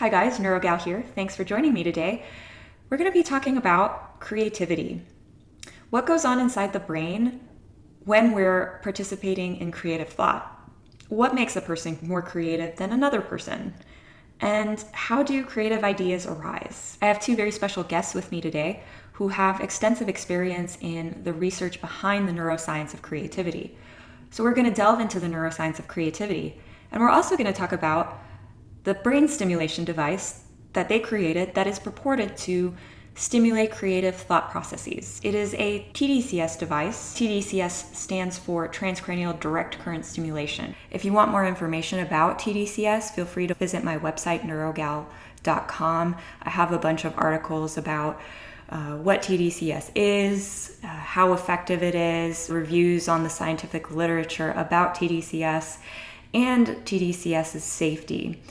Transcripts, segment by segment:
Hi guys, NeuroGal here. Thanks for joining me today. We're going to be talking about creativity. What goes on inside the brain when we're participating in creative thought? What makes a person more creative than another person? And how do creative ideas arise? I have two very special guests with me today who have extensive experience in the research behind the neuroscience of creativity. So we're going to delve into the neuroscience of creativity, and we're also going to talk about the brain stimulation device that they created that is purported to stimulate creative thought processes. It is a TDCS device. TDCS stands for transcranial direct current stimulation. If you want more information about TDCS, feel free to visit my website, neurogal.com. I have a bunch of articles about what TDCS is, how effective it is, reviews on the scientific literature about TDCS, and TDCS's safety.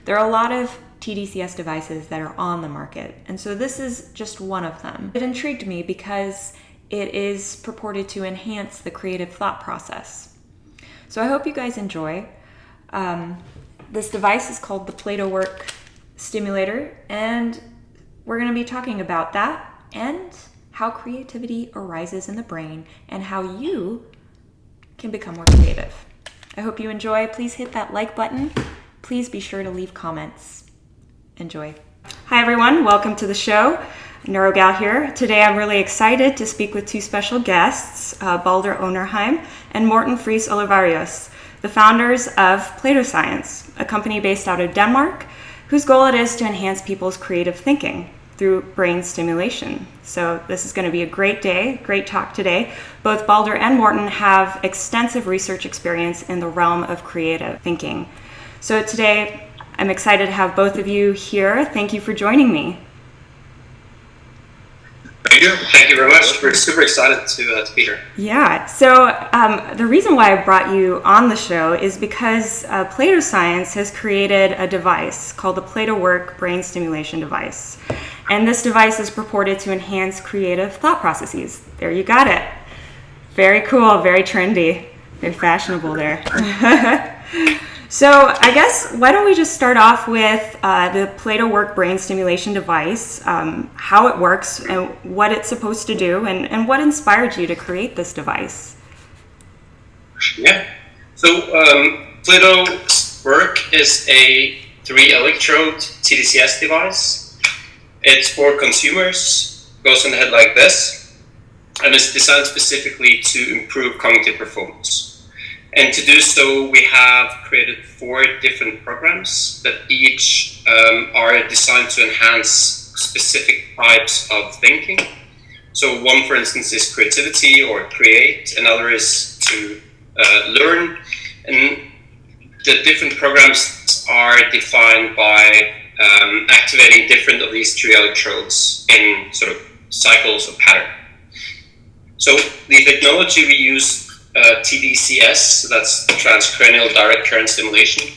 There are a lot of TDCS devices that are on the market, and so this is just one of them. It intrigued me because it is purported to enhance the creative thought process. So I hope you guys enjoy. This device is called the PlatoWork Stimulator, and we're going to be talking about that and how creativity arises in the brain and how you can become more creative. I hope you enjoy. Please hit that like button. Please be sure to leave comments. Enjoy. Hi everyone, welcome to the show. NeuroGal here. Today I'm really excited to speak with two special guests, Baldur Onerheim and Morten Friis Olivarius, the founders of Platoscience, a company based out of Denmark, whose goal it is to enhance people's creative thinking through brain stimulation. So this is going to be a great day, great talk today. Both Baldur and Morten have extensive research experience in the realm of creative thinking. So today I'm excited to have both of you here. Thank you for joining me. Thank you. Thank you very much. We're super excited to be here. Yeah. So the reason why I brought you on the show is because Platoscience has created a device called the PlatoWork Brain Stimulation Device. And this device is purported to enhance creative thought processes. There you got it. Very cool, very trendy, very fashionable there. So I guess, why don't we just start off with the PlatoWork Brain Stimulation Device, how it works and what it's supposed to do, and what inspired you to create this device? Yeah. So PlatoWork is a 3-electrode TDCS device. It's for consumers, goes in the head like this, and it's designed specifically to improve cognitive performance. And to do so, we have created 4 different programs that each are designed to enhance specific types of thinking. So one, for instance, is creativity or create, another is to learn, and the different programs are defined by activating different of these 3 electrodes in sort of cycles or pattern. So the technology we use, TDCS, that's transcranial direct current stimulation,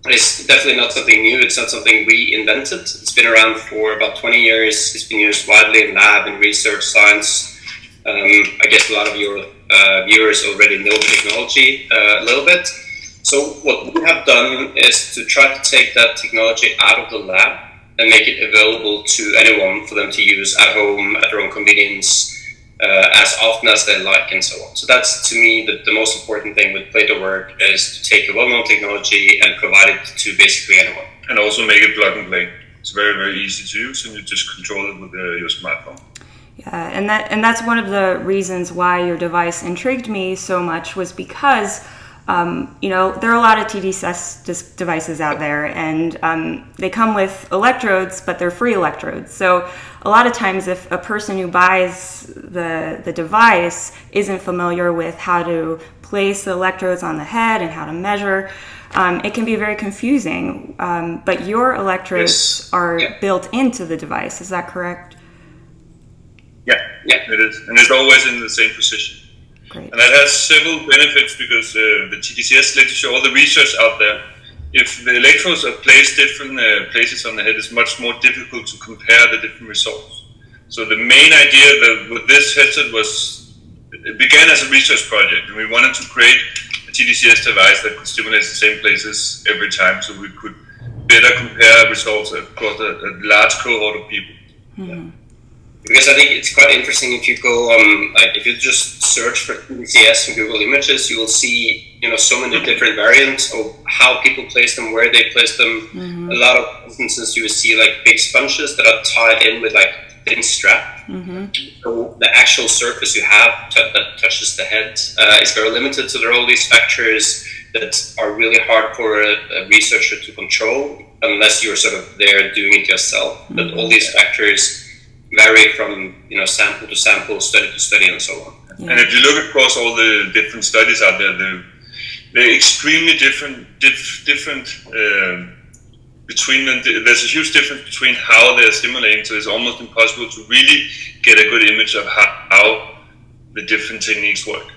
is definitely not something new. It's not something we invented. It's been around for about 20 years. It's been used widely in lab and research science. I guess a lot of your viewers already know the technology a little bit. So what we have done is to try to take that technology out of the lab and make it available to anyone for them to use at home, at their own convenience, as often as they like, and so on. So that's, to me, the most important thing with PlatoWork, is to take a well-known technology and provide it to basically anyone. And also make it plug and play. It's very, very easy to use, and you just control it with your smartphone. Yeah, and that's one of the reasons why your device intrigued me so much, was because there are a lot of TDCS devices out there, and they come with electrodes, but they're free electrodes. So a lot of times, if a person who buys the device isn't familiar with how to place the electrodes on the head and how to measure, it can be very confusing. But your electrodes are built into the device. Is that correct? Yeah, it is. And it's always in the same position. Great. And that has several benefits, because the TDCS literature, all the research out there, if the electrodes are placed different places on the head, it's much more difficult to compare the different results. So the main idea with this headset it began as a research project, and we wanted to create a TDCS device that could stimulate the same places every time, so we could better compare results across a large cohort of people. Mm-hmm. Because I think it's quite interesting if you go on, like if you just search for TDCS in Google Images, you will see, so many different variants of how people place them, where they place them. Mm-hmm. A lot of instances you will see like big sponges that are tied in with like thin strap. Mm-hmm. So the actual surface you have that touches the head is very limited. So there are all these factors that are really hard for a researcher to control unless you're sort of there doing it yourself. Mm-hmm. But all these factors vary from sample to sample, study to study, and so on. Yeah. And if you look across all the different studies out there, they're extremely different between them. There's a huge difference between how they're stimulating, so it's almost impossible to really get a good image of how the different techniques work.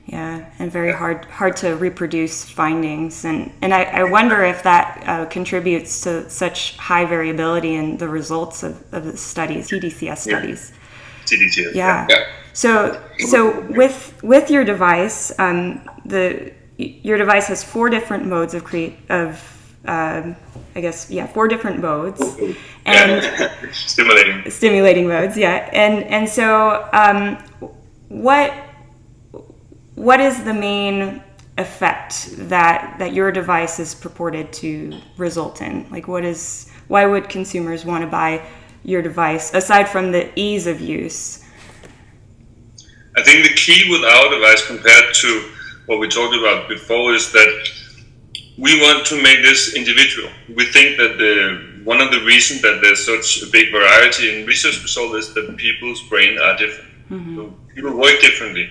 Yeah, and very hard to reproduce findings, and I wonder if that contributes to such high variability in the results of the studies, TDCS studies. TDCS. Yeah. So with your device, your device has 4 different modes of four different modes, and stimulating modes. Yeah, and so what is the main effect that your device is purported to result in? Like, why would consumers want to buy your device aside from the ease of use? I think the key with our device compared to what we talked about before is that we want to make this individual. We think that one of the reasons that there's such a big variety in research results is that people's brains are different. Mm-hmm. So people work differently.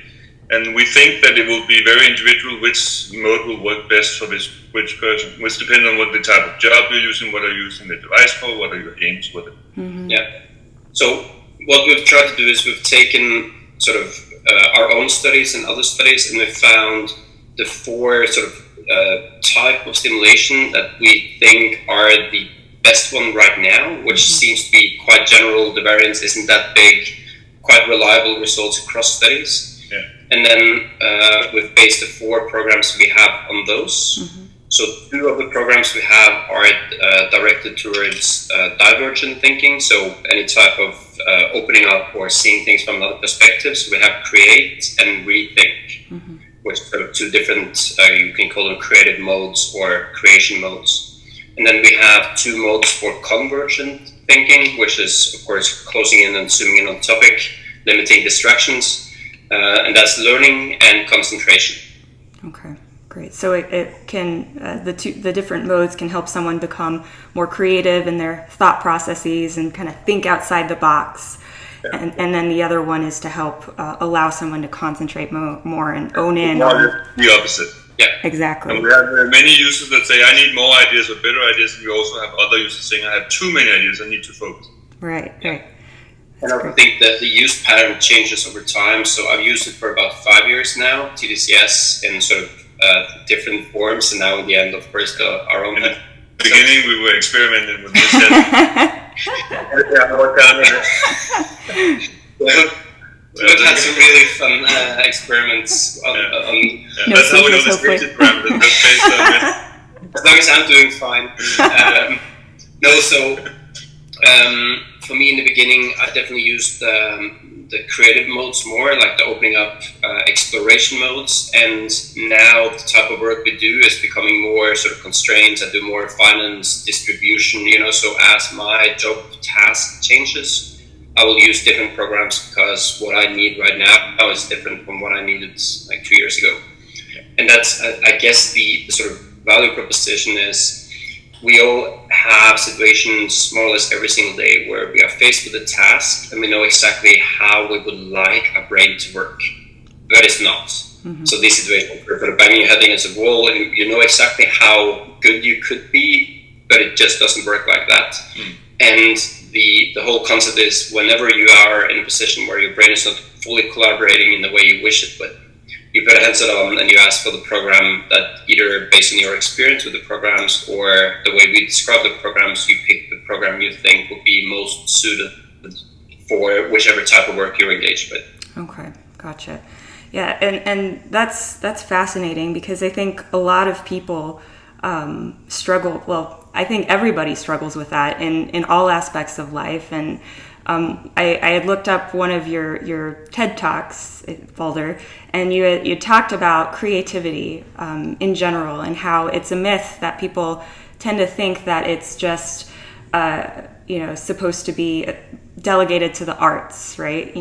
And we think that it will be very individual which mode will work best for which person, which depends on what the type of job you're using, what are you using the device for, what are your aims with it. Mm-hmm. Yeah. So what we've tried to do is we've taken sort of our own studies and other studies, and we've found the 4 sort of type of stimulation that we think are the best one right now, which seems to be quite general. The variance isn't that big, quite reliable results across studies. Yeah. And then we've based the 4 programs we have on those. Mm-hmm. So 2 of the programs we have are directed towards divergent thinking, so any type of opening up or seeing things from another perspective. So we have create and rethink, mm-hmm. which are 2 different, you can call them creative modes or creation modes. And then we have 2 modes for convergent thinking, which is, of course, closing in and zooming in on the topic, limiting distractions. And that's learning and concentration. Okay, great. So it can the different modes can help someone become more creative in their thought processes and kind of think outside the box. Yeah. And then the other one is to help allow someone to concentrate more and own in. The opposite. Yeah, exactly. And we have many users that say, I need more ideas or better ideas. And we also have other users saying, I have too many ideas, I need to focus. Right. And I think that the use pattern changes over time. So I've used it for about 5 years now, TDCS, in sort of different forms. And now in the end, of course, our own. In the beginning, we were experimenting with this. We've had some really fun experiments on that's how we know the scripted parameters. As long as I'm doing fine. For me in the beginning, I definitely used the creative modes more, like the opening up exploration modes. And now the type of work we do is becoming more sort of constrained. I do more finance, distribution, so as my job task changes, I will use different programs because what I need right now is different from what I needed like 2 years ago. And that's, I guess, the sort of value proposition is we all have situations more or less every single day where we are faced with a task and we know exactly how we would like our brain to work, but it's not. Mm-hmm. So these situations where you're banging your head against a wall and you know exactly how good you could be, but it just doesn't work like that. Mm. And the whole concept is whenever you are in a position where your brain is not fully collaborating in the way you wish it would, you put a headset on and you ask for the program that either based on your experience with the programs or the way we describe the programs, you pick the program you think will be most suited for whichever type of work you're engaged with. Okay, gotcha. Yeah, and that's fascinating because I think a lot of people struggle. Well, I think everybody struggles with that in all aspects of life. And I had looked up one of your TED Talks, Baldur, and you talked about creativity in general and how it's a myth that people tend to think that it's just supposed to be delegated to the arts, right?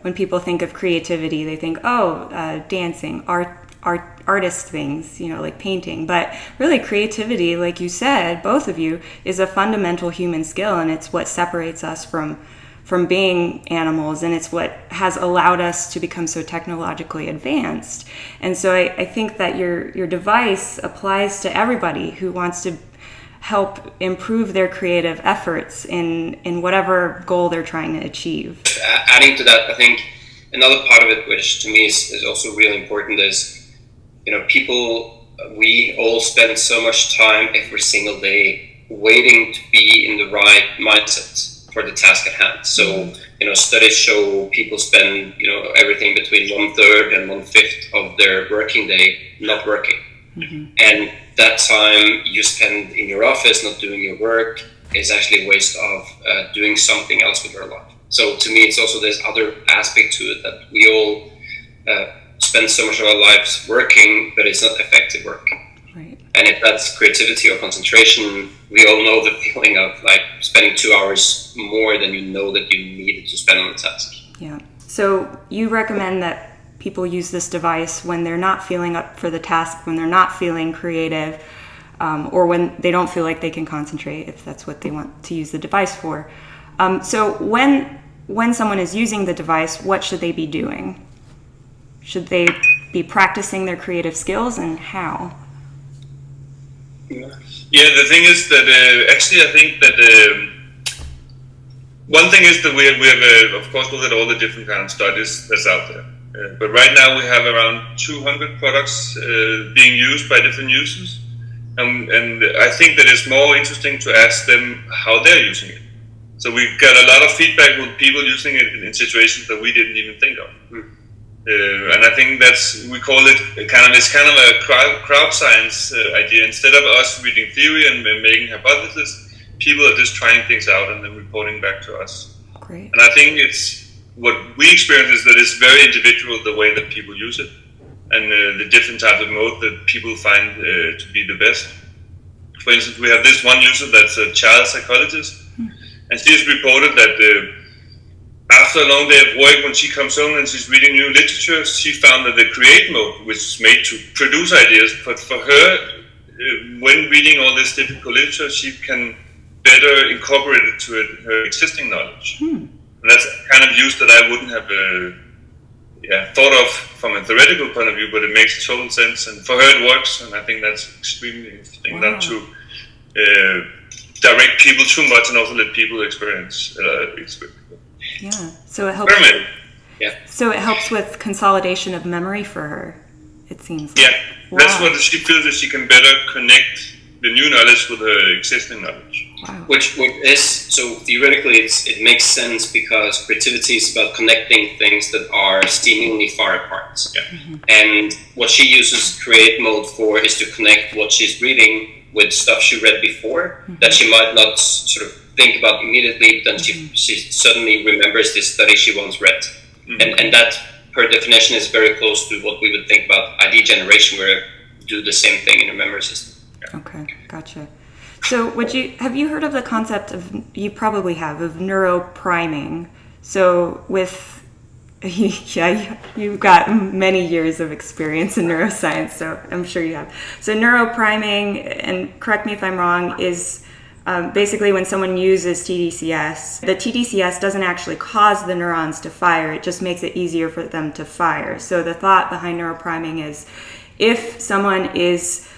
When people think of creativity, they think, dancing, artist things, like painting. But really, creativity, like you said, both of you, is a fundamental human skill, and it's what separates us from being animals, and it's what has allowed us to become so technologically advanced. And so I think that your device applies to everybody who wants to help improve their creative efforts in whatever goal they're trying to achieve. Adding to that, I think another part of it, which to me is also really important, is we all spend so much time every single day waiting to be in the right mindset for the task at hand. So, studies show people spend, everything between 1/3 and 1/5 of their working day not working. Mm-hmm. And that time you spend in your office not doing your work is actually a waste of doing something else with your life. So to me, it's also this other aspect to it, that we all spend so much of our lives working, but it's not effective work. Right. And if that's creativity or concentration, we all know the feeling of like spending 2 hours more than you know that you needed to spend on the task. Yeah. So you recommend that people use this device when they're not feeling up for the task, when they're not feeling creative, or when they don't feel like they can concentrate, if that's what they want to use the device for. So when someone is using the device, what should they be doing? Should they be practicing their creative skills, and how? Yeah, the thing is that actually I think that one thing is that we have of course looked at all the different kind of studies that's out there. But right now we have around 200 products being used by different users, and I think that it's more interesting to ask them how they're using it. So we got a lot of feedback with people using it in situations that we didn't even think of. And I think we call it it's kind of a crowd science idea. Instead of us reading theory and making hypotheses, people are just trying things out and then reporting back to us. Great. And I think what we experience is that it's very individual the way that people use it, and the different types of mode that people find to be the best. For instance, we have this one user that's a child psychologist, and she's reported that after a long day of work, when she comes home and she's reading new literature, she found that the create mode, which is made to produce ideas, but for her, when reading all this difficult literature, she can better incorporate it to her existing knowledge. And that's kind of use that I wouldn't have thought of from a theoretical point of view, but it makes total sense, and for her it works, and I think that's extremely interesting. Wow. Not to direct people too much, and also let people experience. Yeah. So it helps. Pyramid. Yeah. So it helps with consolidation of memory for her, it seems. Yeah, Wow. That's what she feels, that she can better connect the new knowledge with her existing knowledge. Wow. Which is, so theoretically it makes sense, because creativity is about connecting things that are seemingly far apart. Yeah. Mm-hmm. And what she uses create mode for is to connect what she's reading with stuff she read before, that she might not sort of think about immediately, but then she suddenly remembers this study she once read. And that, per definition, is very close to what we would think about ID generation, where you do the same thing in your memory system. Okay, gotcha. So have you heard of the concept you probably have, of neuropriming? So you've got many years of experience in neuroscience, so I'm sure you have. So neuropriming, and correct me if I'm wrong, is basically when someone uses TDCS, the TDCS doesn't actually cause the neurons to fire, it just makes it easier for them to fire. So the thought behind neuropriming is, if someone is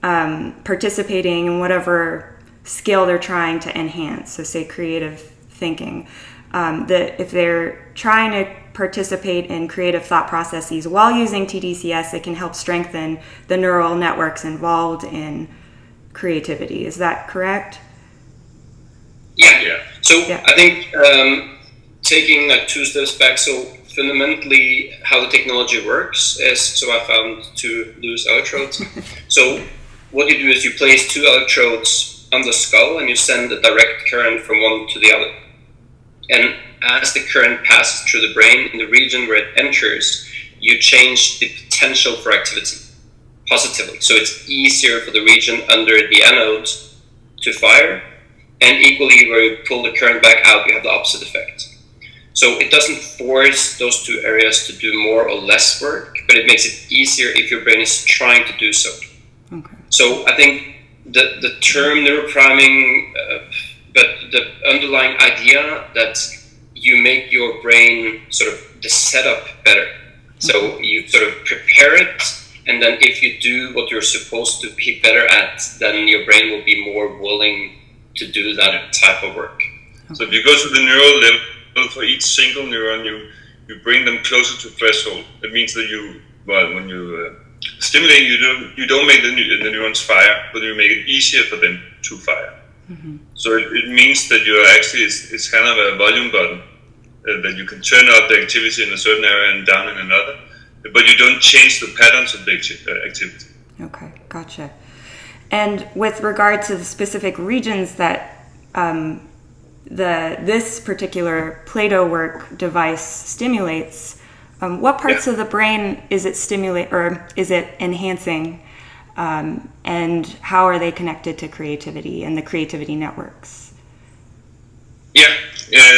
participating in whatever skill they're trying to enhance, so say creative thinking, that if they're trying to participate in creative thought processes while using TDCS, it can help strengthen the neural networks involved in creativity. Is that correct? Yeah. So Yeah. I think taking like 2 steps back, so fundamentally how the technology works is, so I found 2 loose electrodes. So what you do is you place 2 electrodes on the skull and you send a direct current from one to the other. And as the current passes through the brain in the region where it enters, you change the potential for activity positively. So it's easier for the region under the anode to fire, and equally where you pull the current back out, you have the opposite effect. So it doesn't force those two areas to do more or less work, but it makes it easier if your brain is trying to do so. Okay. So I think the term neuropriming, but the underlying idea that you make your brain sort of the setup better. So you sort of prepare it, and then if you do what you're supposed to be better at, then your brain will be more willing to do that type of work. Okay. So if you go to the neural level for each single neuron, you bring them closer to threshold. It means that when you stimulate, you don't make the neurons fire, but you make it easier for them to fire. Mm-hmm. So it means that you're actually, it's kind of a volume button, that you can turn up the activity in a certain area and down in another, but you don't change the patterns of the activity. Okay, gotcha. And with regard to the specific regions that this particular Play-Doh work device stimulates, what parts of the brain is it is it enhancing, and how are they connected to creativity and the creativity networks?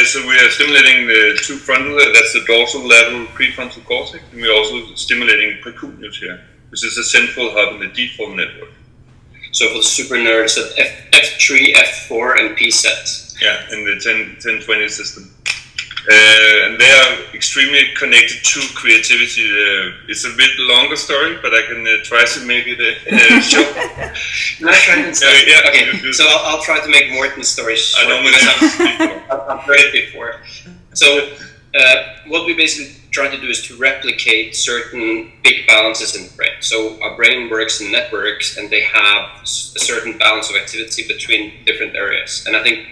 So we are stimulating the two frontal, that's the dorsal lateral prefrontal cortex, and we're also stimulating precuneus here, which is a central hub in the default network. So for the super nerds, F3, F4, and PSET. Yeah, in the 1020 system. And they are extremely connected to creativity. It's a bit longer story, but I can try to make it short. Okay, so I'll try to make Morten's story short. I've heard it before. So what we basically try to do is to replicate certain big balances in the brain. So our brain works in networks, and they have a certain balance of activity between different areas. And I think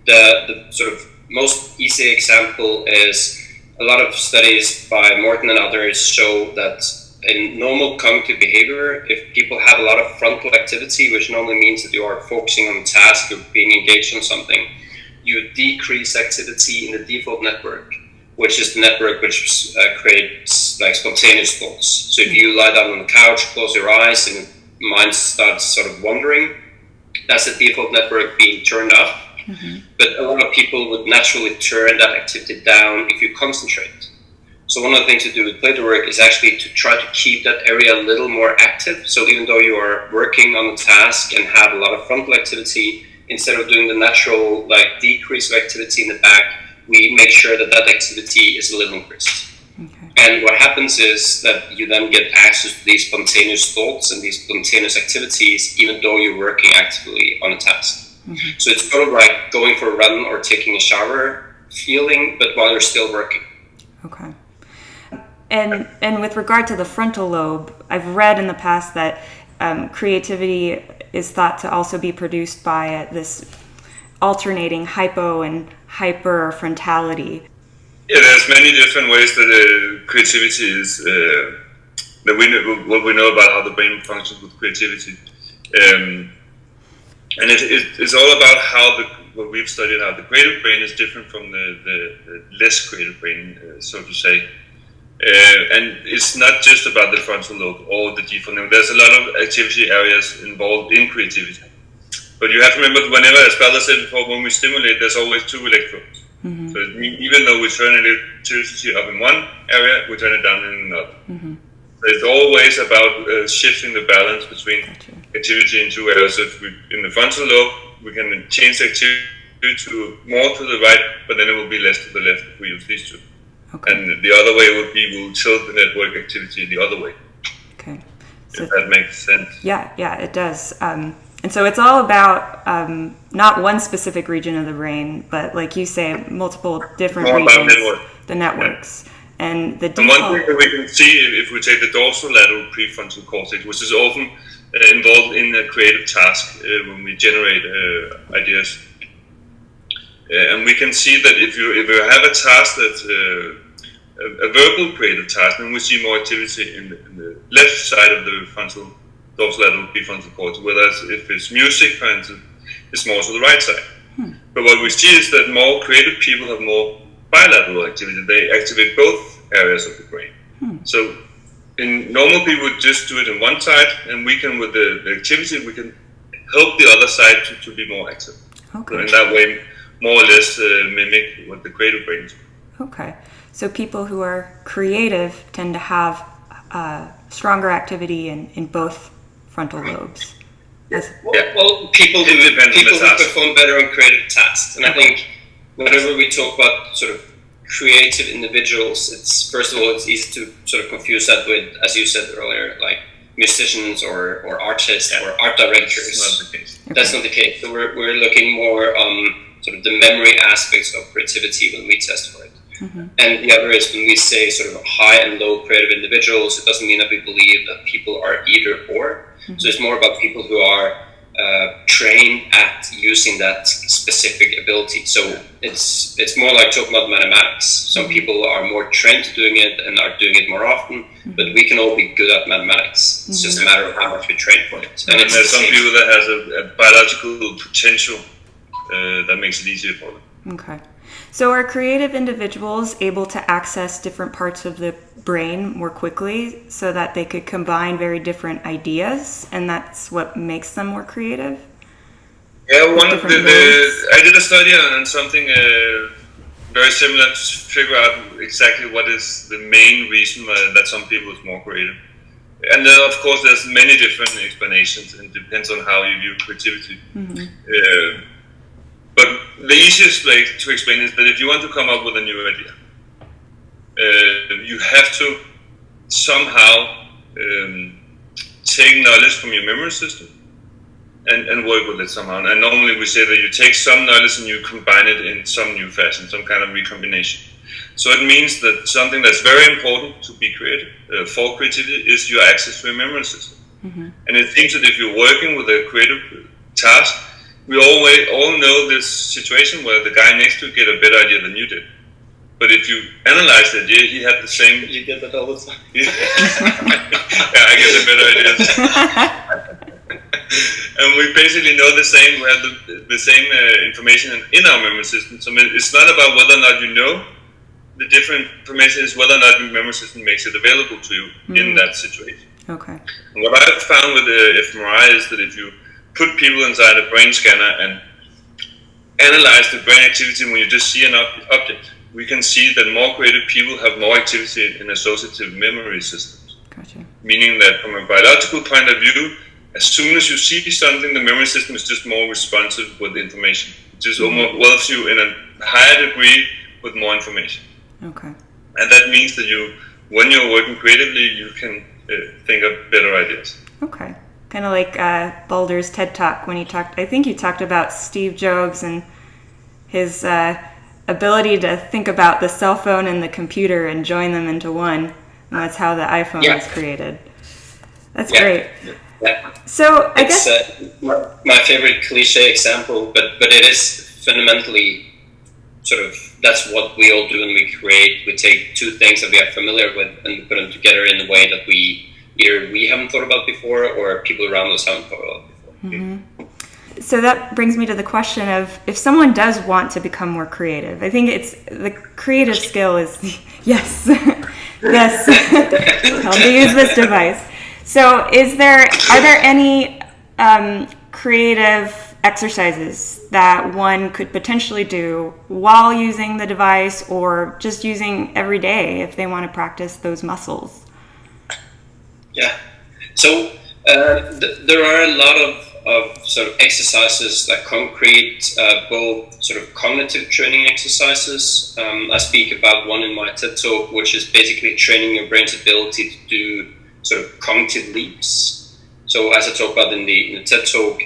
the sort of most easy example is a lot of studies by Morten and others show that in normal cognitive behavior, if people have a lot of frontal activity, which normally means that you are focusing on a task or being engaged on something, you decrease activity in the default network, which is the network which creates like spontaneous thoughts. So if you lie down on the couch, close your eyes, and your mind starts sort of wandering, that's the default network being turned up. Mm-hmm. But a lot of people would naturally turn that activity down if you concentrate. So one of the things to do with Play-Doh work is actually to try to keep that area a little more active. So even though you are working on a task and have a lot of frontal activity, instead of doing the natural like decrease of activity in the back, we make sure that that activity is a little increased. Okay. And what happens is that you then get access to these spontaneous thoughts and these spontaneous activities, even though you're working actively on a task. Mm-hmm. So it's sort of like going for a run or taking a shower feeling, but while you're still working. Okay. And with regard to the frontal lobe, I've read in the past that creativity is thought to also be produced by this alternating hypo and hyper frontality. Yeah, there's many different ways that creativity is, what we know about how the brain functions with creativity. And it's all about what we've studied, how the creative brain is different from the less creative brain, so to say. And it's not just about the frontal lobe or the default network. There's a lot of activity areas involved in creativity. But you have to remember, whenever, as Balder said before, when we stimulate, there's always two electrodes. Mm-hmm. So even though we turn electricity up in one area, we turn it down in another. Mm-hmm. So it's always about shifting the balance between activity in two areas. So if in the frontal lobe, we can change the activity to more to the right, but then it will be less to the left if we use these two. Okay. And the other way would be we'll tilt the network activity the other way. Okay. If that makes sense. Yeah, it does. And so it's all about not one specific region of the brain, but like you say, multiple different regions, the networks. Yeah. And the default... And one thing that we can see if we take the dorsolateral prefrontal cortex, which is often involved in a creative task when we generate ideas. And we can see that if you have a task that's a verbal creative task, then we see more activity in the left side of the dorsolateral prefrontal cortex. Whereas if it's music, for instance, is more to the right side. But what we see is that more creative people have more bilateral activity. They activate both areas of the brain. So in normal people would just do it in one side, and we can, with the activity, we can help the other side to be more active. Okay. So in that way, more or less mimic what the creative brain is. Okay. So people who are creative tend to have stronger activity in both frontal lobes. Well, people who perform better on creative tasks. And I think whenever we talk about sort of creative individuals, it's first of all, it's easy to sort of confuse that with, as you said earlier, like musicians or artists or art directors. That's not the case. That's not the case. So we're looking more on sort of the memory aspects of creativity when we test for it. And the other is when we say sort of high and low creative individuals, it doesn't mean that we believe that people are either or. So it's more about people who are trained at using that specific ability. So it's more like talking about mathematics. Some people are more trained to doing it and are doing it more often, but we can all be good at mathematics. It's just a matter of how much we train for it. And there's some people that has a biological potential that makes it easier for them. Okay. So are creative individuals able to access different parts of the brain more quickly so that they could combine very different ideas, and that's what makes them more creative? Yeah, I did a study on something very similar to figure out exactly what is the main reason that some people is more creative. And of course, there's many different explanations, and it depends on how you view creativity. But the easiest way to explain is that if you want to come up with a new idea, you have to somehow take knowledge from your memory system and work with it somehow. And normally we say that you take some knowledge and you combine it in some new fashion, some kind of recombination. So it means that something that's very important to be creative, for creativity, is your access to a memory system. And it seems that if you're working with a creative task, we all know this situation where the guy next to you get a better idea than you did. But if you analyze the idea, he had the same... You get that all the time. Yeah, I get the better ideas. And we basically know the same. We have the same information in our memory system. So it's not about whether or not you know. The different information is whether or not your memory system makes it available to you in that situation. Okay. And what I've found with the fMRI is that if you put people inside a brain scanner and analyze the brain activity when you just see an object, we can see that more creative people have more activity in associative memory systems. Gotcha. Meaning that from a biological point of view, as soon as you see something, the memory system is just more responsive with information. It just almost welcomes you in a higher degree with more information. Okay. And that means that when you're working creatively, you can think of better ideas. Okay. Kind of like Balder's TED Talk when he talked, I think you talked about Steve Jobs and his ability to think about the cell phone and the computer and join them into one. And that's how the iPhone was created. That's great. Yeah. So I guess... my favorite cliche example, but it is fundamentally sort of, that's what we all do when we create. We take two things that we are familiar with and put them together in a way that either we haven't thought about before or people around us haven't thought about before. So that brings me to the question of if someone does want to become more creative. I think it's the creative skill is yes, yes. How to use this device. So are there any creative exercises that one could potentially do while using the device or just using every day if they want to practice those muscles? Yeah. So there are a lot of sort of exercises that concrete both sort of cognitive training exercises. I speak about one in my TED Talk, which is basically training your brain's ability to do sort of cognitive leaps. So as I talk about in the TED Talk,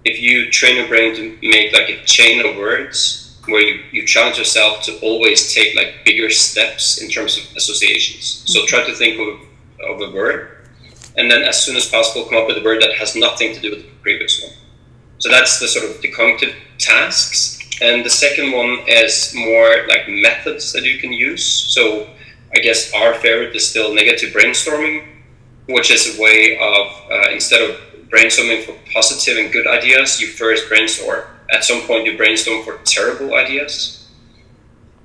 if you train your brain to make like a chain of words where you challenge yourself to always take like bigger steps in terms of associations. So try to think of a word, and then as soon as possible come up with a word that has nothing to do with the previous one. So that's the sort of the cognitive tasks. And the second one is more like methods that you can use. So I guess our favorite is still negative brainstorming, which is a way of, instead of brainstorming for positive and good ideas, you first brainstorm. At some point, you brainstorm for terrible ideas,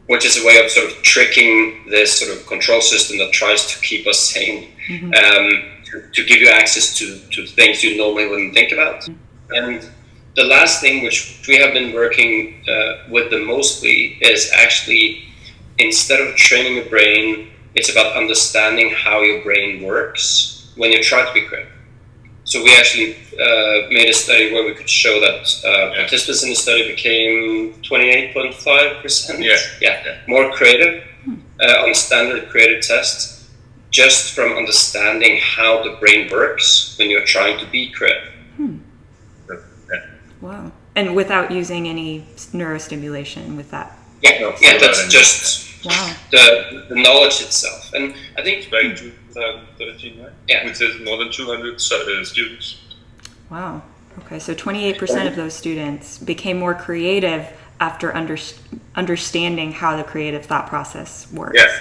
which is a way of sort of tricking this sort of control system that tries to keep us sane, to give you access to things you normally wouldn't think about. And the last thing, which we have been working with the mostly, is actually, instead of training your brain, it's about understanding how your brain works when you try to be creative. So we actually made a study where we could show that participants in the study became 28.5% more creative on a standard creative test, just from understanding how the brain works when you're trying to be creative. Wow. And without using any neurostimulation with that? Yeah, that's just the knowledge itself. And I think back in 2013, right? Yeah. Which is more than 200 students. Wow. Okay, so 28% of those students became more creative after understanding how the creative thought process works. Yeah.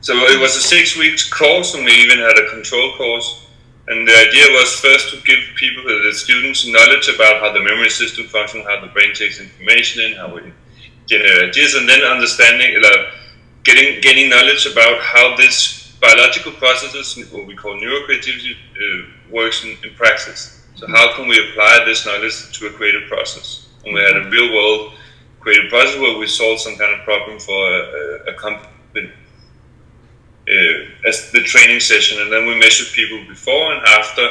So it was a 6 weeks course, and we even had a control course. And the idea was first to give people, the students, knowledge about how the memory system functions, how the brain takes information in, how we generate ideas, and then understanding, gaining knowledge about how this biological processes, what we call neurocreativity, works in practice. So how can we apply this knowledge to a creative process? And we had a real world creative process where we solved some kind of problem for a company as the training session, and then we measured people before and after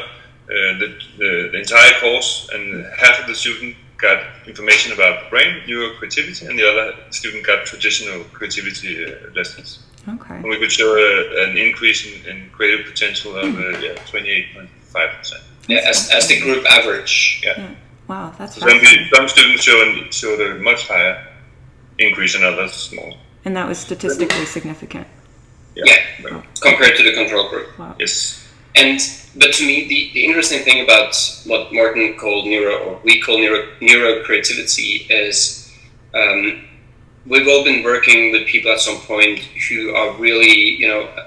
the entire course, and half of the student got information about the brain, neurocreativity, and the other student got traditional creativity lessons. Okay. And we could show an increase in creative potential of 28.5%. Yeah, as the group average. Yeah. Wow, that's so some students showed a much higher increase and others small. And that was statistically significant. Yeah, compared to the control group. Wow. Yes. But to me, the interesting thing about what Martin called we call neurocreativity is we've all been working with people at some point who are really,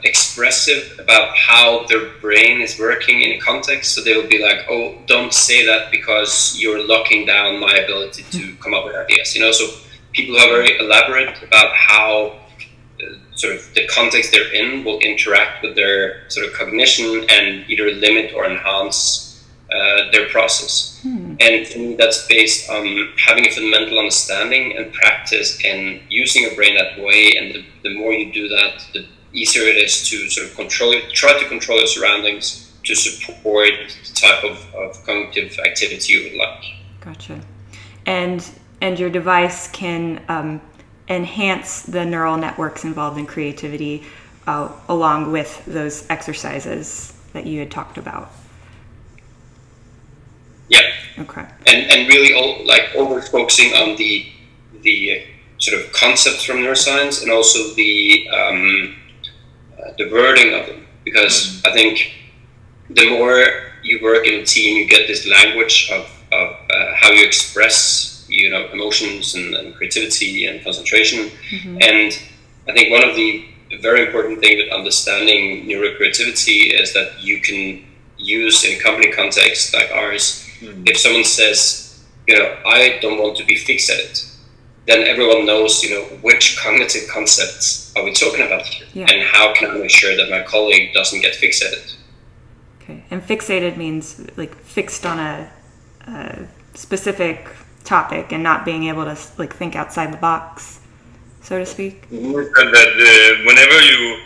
expressive about how their brain is working in a context. So they will be like, "Oh, don't say that because you're locking down my ability to come up with ideas." So people who are very elaborate about how sort of the context they're in will interact with their sort of cognition and either limit or enhance their process. And to me, that's based on having a fundamental understanding and practice in using your brain that way. And the more you do that, the easier it is to sort of try to control your surroundings to support the type of cognitive activity you would like. Gotcha. And your device can enhance the neural networks involved in creativity along with those exercises that you had talked about. Yeah. Okay. And really always focusing on the sort of concepts from neuroscience and also the wording of them, because I think the more you work in a team, you get this language of how you express emotions and creativity and concentration. And I think one of the very important things with understanding neurocreativity is that you can use in a company context like ours, if someone says, I don't want to be fixated, then everyone knows, which cognitive concepts are we talking about here, and how can I make sure that my colleague doesn't get fixated. Okay, and fixated means like fixed on a specific topic and not being able to think outside the box, so to speak. That whenever you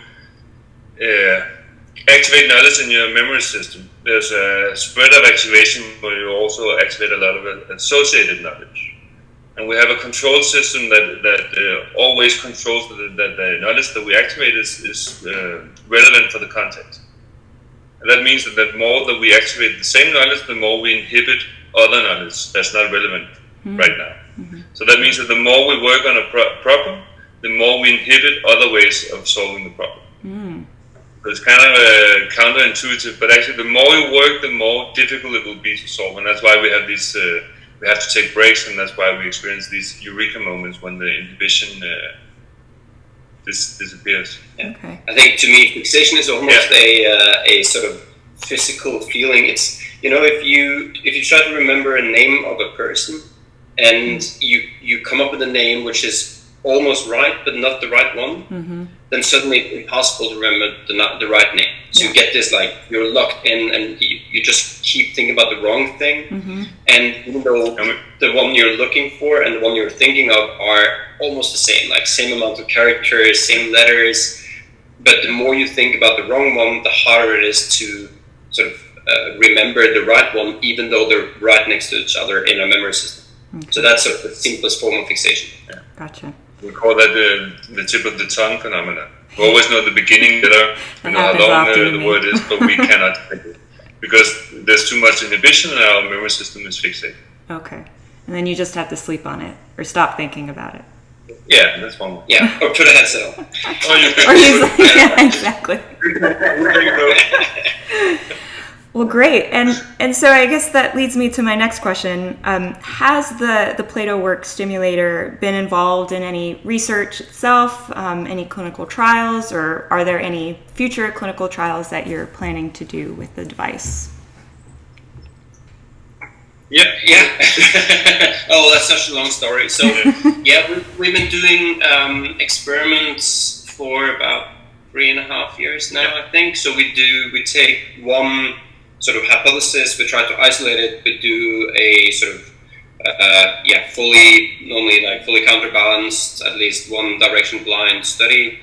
activate knowledge in your memory system, there's a spread of activation where you also activate a lot of associated knowledge. And we have a control system that always controls that the knowledge that we activate is relevant for the context. And that means that the more that we activate the same knowledge, the more we inhibit other knowledge that's not relevant right now. So that means that the more we work on a problem, the more we inhibit other ways of solving the problem. So it's kind of counterintuitive, but actually the more you work, the more difficult it will be to solve. And that's why we have these, we have to take breaks, and that's why we experience these eureka moments when the inhibition disappears. Yeah. Okay. I think to me, fixation is almost a sort of physical feeling. if you try to remember a name of a person, and you come up with a name which is almost right but not the right one, then suddenly it's impossible to remember the right name. So you get this, like, you're locked in, and you just keep thinking about the wrong thing. And even though the one you're looking for and the one you're thinking of are almost the same, like same amount of characters, same letters, but the more you think about the wrong one, the harder it is to sort of remember the right one, even though they're right next to each other in a memory system. So that's sort of the simplest form of fixation. Gotcha. We call that the tip of the tongue phenomenon. We always know the beginning letter, we know how long the word is, but we cannot think it because there's too much inhibition and our memory system is fixated. Okay. And then you just have to sleep on it or stop thinking about it. Yeah, that's one way. Yeah, or put a headset on. Yeah, exactly. There you go. Well, great. And so I guess that leads me to my next question. Has the PlatoWorks stimulator been involved in any research itself, any clinical trials, or are there any future clinical trials that you're planning to do with the device? Yeah. Oh, that's such a long story. So, we've been doing experiments for about 3.5 years now, I think. So we take one sort of hypothesis, we try to isolate it, we do a sort of fully counterbalanced, at least one direction blind study,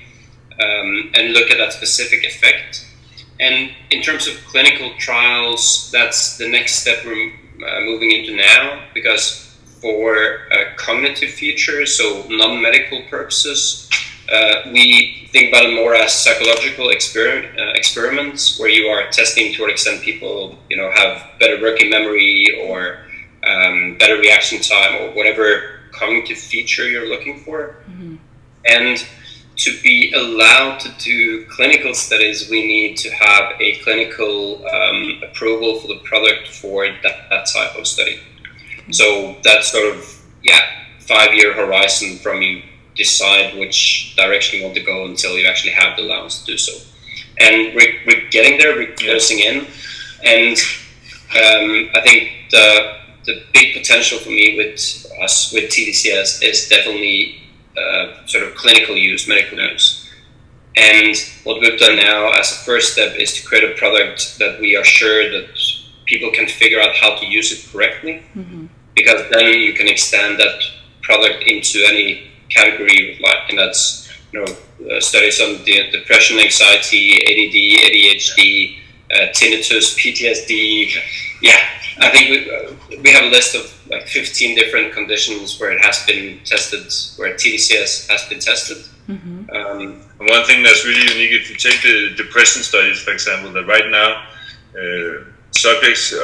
and look at that specific effect. And in terms of clinical trials, that's the next step we're moving into now, because for cognitive features, so non-medical purposes, we think about it more as psychological experiments where you are testing to what extent people, have better working memory or better reaction time or whatever cognitive feature you're looking for. And to be allowed to do clinical studies, we need to have a clinical approval for the product for that type of study. So that's sort of 5-year horizon from you decide which direction you want to go until you actually have the allowance to do so. And we're getting there, we're closing in. And I think the big potential for me with us, with TDCS, is definitely sort of clinical use, medical use. And what we've done now as a first step is to create a product that we are sure that people can figure out how to use it correctly, because then you can extend that product into any category you would like, and that's studies on depression, anxiety, ADD, ADHD, tinnitus, PTSD. I think we have a list of like 15 different conditions where it has been tested, where TDCS has been tested. One thing that's really unique, if you take the depression studies, for example, that right now subjects,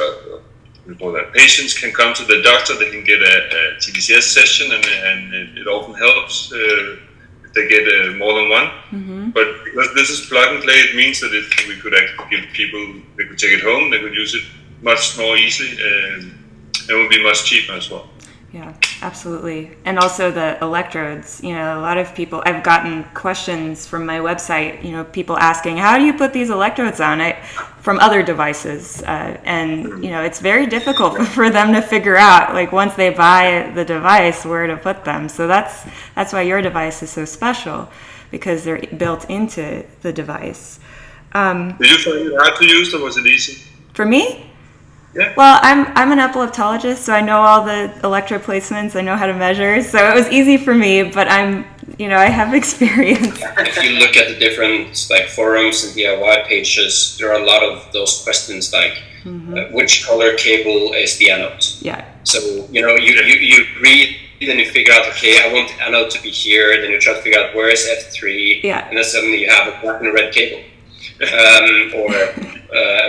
patients can come to the doctor, they can get a TDCS session, and it often helps if they get more than one. But because this is plug and play, it means that if we could actually give people, they could take it home, they could use it much more easily, and it would be much cheaper as well. Yeah, absolutely. And also the electrodes, a lot of people, I've gotten questions from my website, people asking, how do you put these electrodes on it from other devices? And it's very difficult for them to figure out, like, once they buy the device, where to put them. So that's why your device is so special, because they're built into the device. Did you find it hard to use, or was it easy? For me? Yeah. Well, I'm an epileptologist, so I know all the electrode placements. I know how to measure, so it was easy for me. But I have experience. If you look at the different forums and DIY pages, there are a lot of those questions like, which color cable is the anode? Yeah. So you read and you figure out, okay, I want the anode to be here. Then you try to figure out where is F3. Yeah. And then suddenly you have a black and a red cable.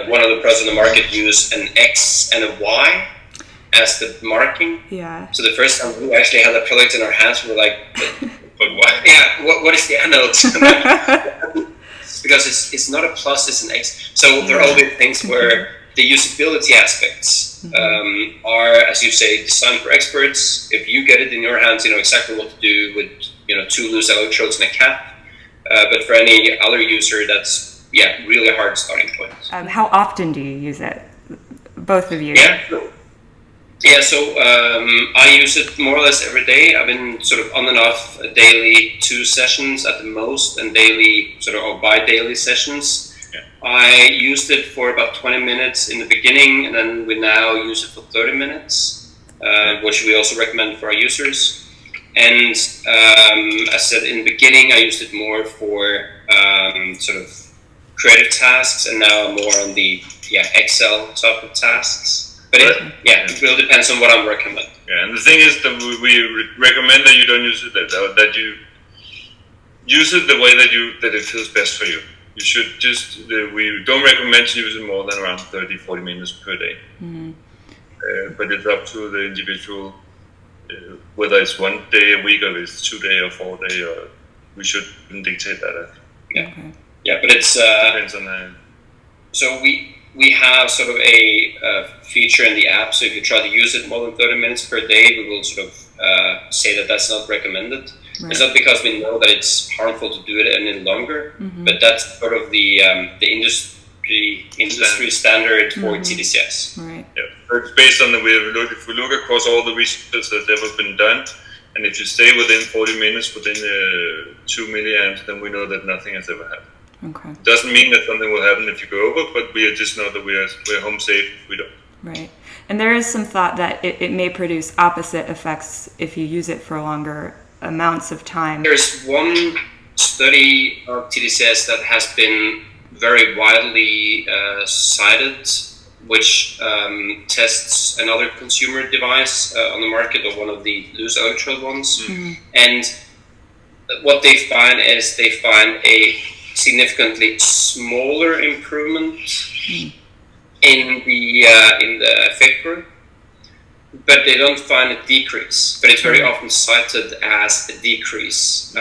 One of the products on the market use an X and a Y as the marking. Yeah. So the first time we actually had that product in our hands, we were like, but why? Yeah, what is the anode? Because it's not a plus, it's an X. So there are all these things where the usability aspects are, as you say, designed for experts. If you get it in your hands, you know exactly what to do with 2 loose electrodes and a cap. But for any other user, that's really a hard starting point. How often do you use it? both of you? Yeah, so I use it more or less every day. I've been sort of on and off daily 2 sessions at the most, and daily sort of or bi-daily sessions. Yeah. I used it for about 20 minutes in the beginning, and then we now use it for 30 minutes, which we also recommend for our users. And as I said in the beginning, I used it more for sort of creative tasks, and now I'm more on the Excel type of tasks. But it really depends on what I'm working with. Yeah, and the thing is that we recommend that you don't use it that you use it the way that it feels best for you. You should just we don't recommend to use it more than around 30-40 minutes per day. Mm-hmm. But it's up to the individual whether it's 1 day a week or it's 2 day or 4 day, or we shouldn't dictate that. Yeah, but it's depends on that. So we have sort of a feature in the app, so if you try to use it more than 30 minutes per day, we will sort of say that that's not recommended. Right. It's not because we know that it's harmful to do it any longer, but that's sort of the industry standard for TDCS. Right. Yeah, it's based on if we look across all the research that's ever been done, and if you stay within 40 minutes, within 2 milliamps, then we know that nothing has ever happened. Okay. Doesn't mean that something will happen if you go over, but we just know that we're home safe if we don't. Right. And there is some thought that it may produce opposite effects if you use it for longer amounts of time. There's one study of TDCS that has been very widely cited, which tests another consumer device on the market, or one of the loose electrode ones. And what they find is they find a significantly smaller improvement in the effect group, but they don't find a decrease. But it's very often cited as a decrease.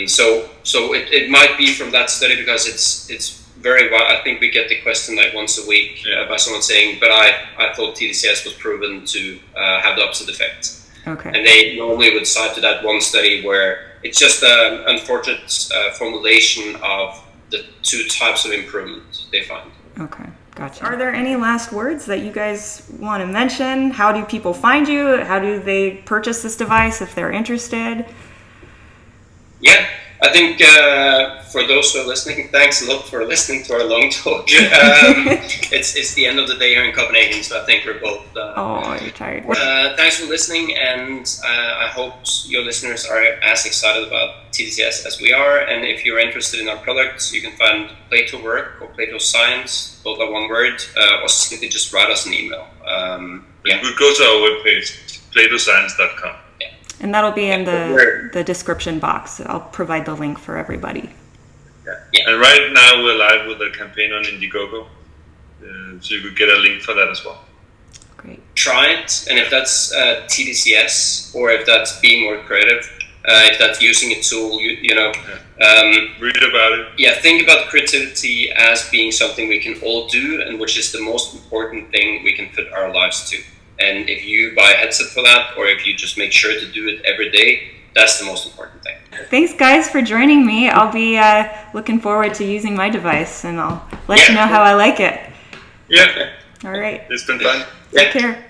So it might be from that study, because it's very well. I think we get the question like once a week by someone saying, "But I thought TDCS was proven to have the opposite effect." Okay. And they normally would cite to that one study where it's just an unfortunate formulation of the 2 types of improvement they find. Okay, gotcha. Are there any last words that you guys want to mention? How do people find you? How do they purchase this device if they're interested? Yeah, I think for those who are listening, thanks a lot for listening to our long talk. It's the end of the day here in Copenhagen, so I think we're both... you're tired. Thanks for listening, and I hope your listeners are as excited about TDCS as we are. And if you're interested in our products, you can find Plato Work or Plato Science, both are one word, or simply just write us an email. We go to our webpage, platoscience.com. And that'll be in the description box. I'll provide the link for everybody. Yeah. And right now we're live with a campaign on Indiegogo, so you could get a link for that as well. Great. Try it, and if that's TDCS, or if that's being more creative, if that's using a tool, read about it. Yeah, think about creativity as being something we can all do, and which is the most important thing we can put our lives to. And if you buy a headset for that, or if you just make sure to do it every day, that's the most important thing. Thanks, guys, for joining me. I'll be looking forward to using my device, and I'll let you know how I like it. Yeah. All right. It's been fun. Take care.